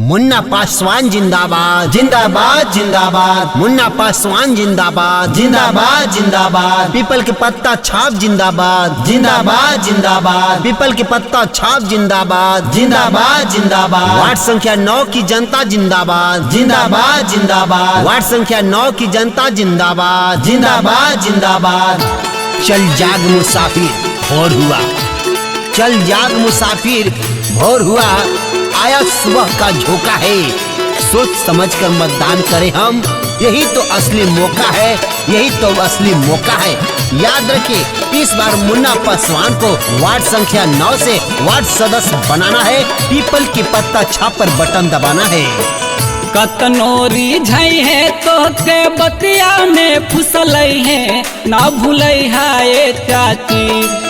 मुन्ना पासवान जिंदाबाद जिंदाबाद जिंदाबाद। मुन्ना पासवान जिंदाबाद जिंदाबाद जिंदाबाद। पीपल के पत्ता छाप जिंदाबाद जिंदाबाद जिंदाबाद। पीपल के पत्ता छाप जिंदाबाद जिंदाबाद जिंदाबाद। वार्ड संख्या 9 की जनता जिंदाबाद जिंदाबाद जिंदाबाद। वार्ड संख्या 9 की जनता जिंदाबाद जिंदाबाद जिंदाबाद। चल जाग मुसाफिर भोर हुआ, चल जाग मुसाफिर भोर हुआ, आया सुबह का झोंका है। सोच समझ कर मतदान करें हम, यही तो असली मौका है, यही तो असली मौका है। याद रखिए इस बार मुन्ना पासवान को वार्ड संख्या 9 से वार्ड सदस्य बनाना है। पीपल के पत्ता छाप पर बटन दबाना है। कतनोरी झई है तो के बतिया में फुसलई है, ना भूलई है चाची।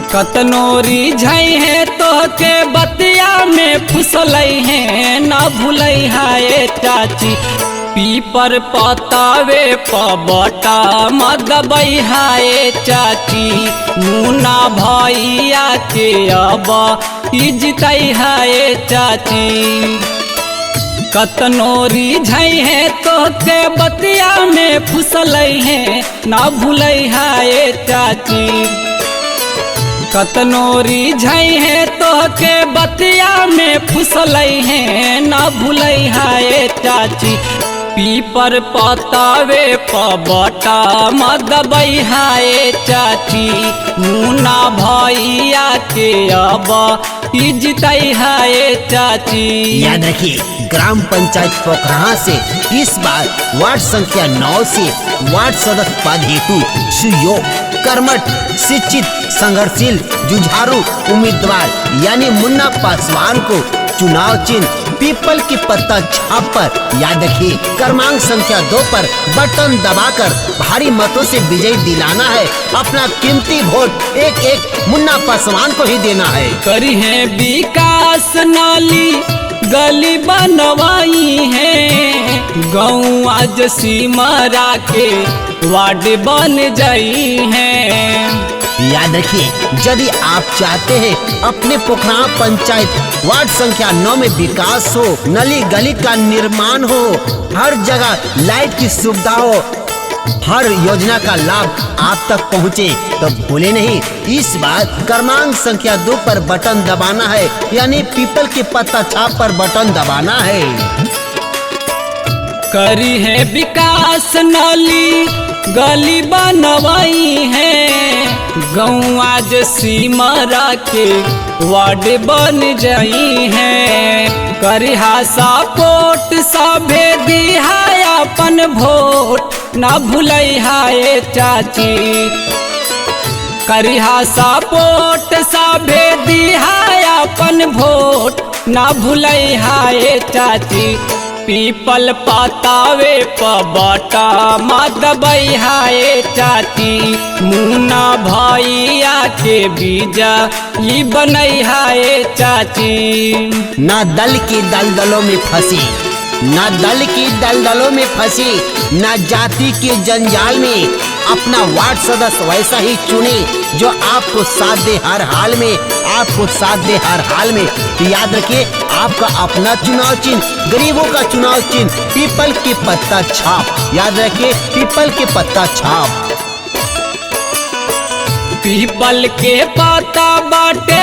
कतनोरी झई है तो के बतिया में फुसलई है, ना भूलई है चाची। पीपर पतावे पबटा मदबई है चाची। मुन्ना भैया के अब इजतई है चाची। कतनोरी झई है तो के बतिया में फुसलई है, ना भूलई है चाची। कतनोरी झई है तो के बतिया में फुसलई है, ना भूलई है चाची। पीपर पतावे पबटा मदबई है चाची। मुन्ना भैया के अब इजतई है चाची। याद रखिए ग्राम पंचायत पोखरा से इस बार वार्ड संख्या 9 से वार्ड सदस्य पद हेतु सुयोग कर्मठ शिक्षित संघर्षशील जुझारू उम्मीदवार यानी मुन्ना पासवान को चुनाव चिन्ह पीपल की पत्ता छाप पर याद रखिए क्रमांक संख्या 2 पर बटन दबाकर भारी मतों से विजयी दिलाना है। अपना कीमती वोट एक एक मुन्ना पासवान को ही देना है। करी है विकास नाली गली बनवाई है, गाँव आज सिमरा के वार्ड बन जाई है। याद रखिए यदि आप चाहते हैं अपने पोखरा पंचायत वार्ड संख्या 9 में विकास हो, नली गली का निर्माण हो, हर जगह लाइट की सुविधा हो, हर योजना का लाभ आप तक पहुंचे, तो भूले नहीं इस बार क्रमांक संख्या 2 पर बटन दबाना है, यानी पीपल के पत्ता छाप पर बटन दबाना है। करी है विकास नाली गली बनवाई है, गाँव आज सिमरा के वार्ड बन जाई है। करिहा सपोर्ट सभे दिहा अपन वोट, ना भूलई है चाची। करिहा सपोर्ट सभे दिहा अपन वोट, ना भूलई है चाची। पीपल पतावे पबटा मदबई है चाची। मुन्ना भैया के बीजा ये बनई है चाची। ना दल की दलदलों में फंसी, ना दल की दलदलों में फंसी, ना जाति के जंजाल में, अपना वार्ड सदस्य वैसा ही चुने जो आपको साथ दे हर हाल में, आपको साथ दे हर हाल में। तो याद रखिए आपका अपना चुनाव चिन्ह गरीबों का चुनाव चिन्ह पीपल के पत्ता छाप। याद रखिए पीपल के पत्ता छाप। पीपल के पत्ता बाटे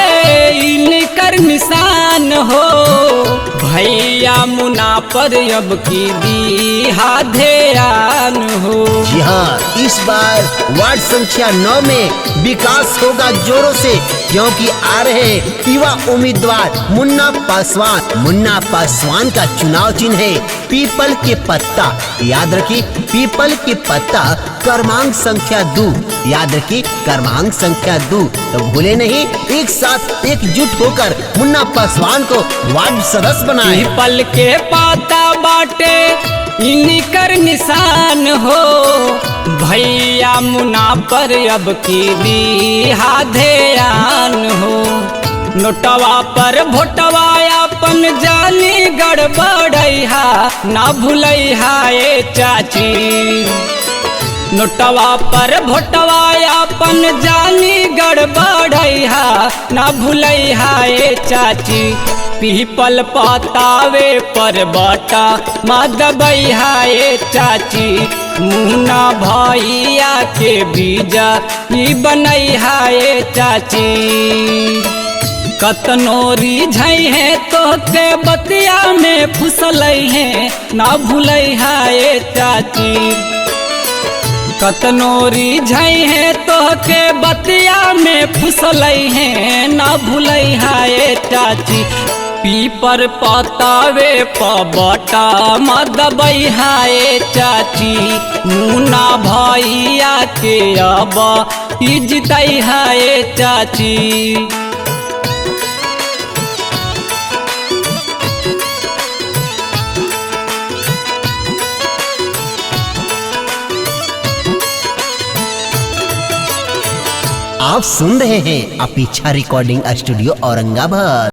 इनकर निशान हो, भैया मुन्ना पर अब की दीहा ध्यान हो। जी हाँ इस बार वार्ड संख्या 9 में विकास होगा जोरों से, क्योंकि आ रहे युवा उम्मीदवार मुन्ना पासवान। मुन्ना पासवान का चुनाव चिन्ह है पीपल के पत्ता। याद रखिए पीपल के पत्ता क्रमांक संख्या 2। याद रखिए क्रमांक संख्या 2। तो भूले नहीं एक साथ एकजुट होकर मुन्ना पासवान को वार्ड सदस्य बनाए। पीपल के पत्ता बाटे इनकर निशान हो, भैया मुन्ना पर अब की दीहा ध्यान हो। नोटवा पर भोटवा अपन जाली गड़बड़ैहा, ना भूलैहा ए चाची। नोटवा पर भोटवा अपन जाली गड़बड़ैहा, ना भूलैहा ए चाची। पीपल पतावे पर बटा मदबई हाय चाची मुन्ना भैया के बीजा ई बनई हाय चाची कतनो रिझई है तो के बतिया में फुसलई है ना भूलई हाय चाची कतनो रिझई है तो के बतिया में फुसलई है ना भूलई हाय चाची पीपर पतावे पबटा मदबई हाय चाची मुन्ना भैया के अब इजतई हाय चाची आप सुन रहे हैं अपेक्षा रिकॉर्डिंग स्टूडियो औरंगाबाद।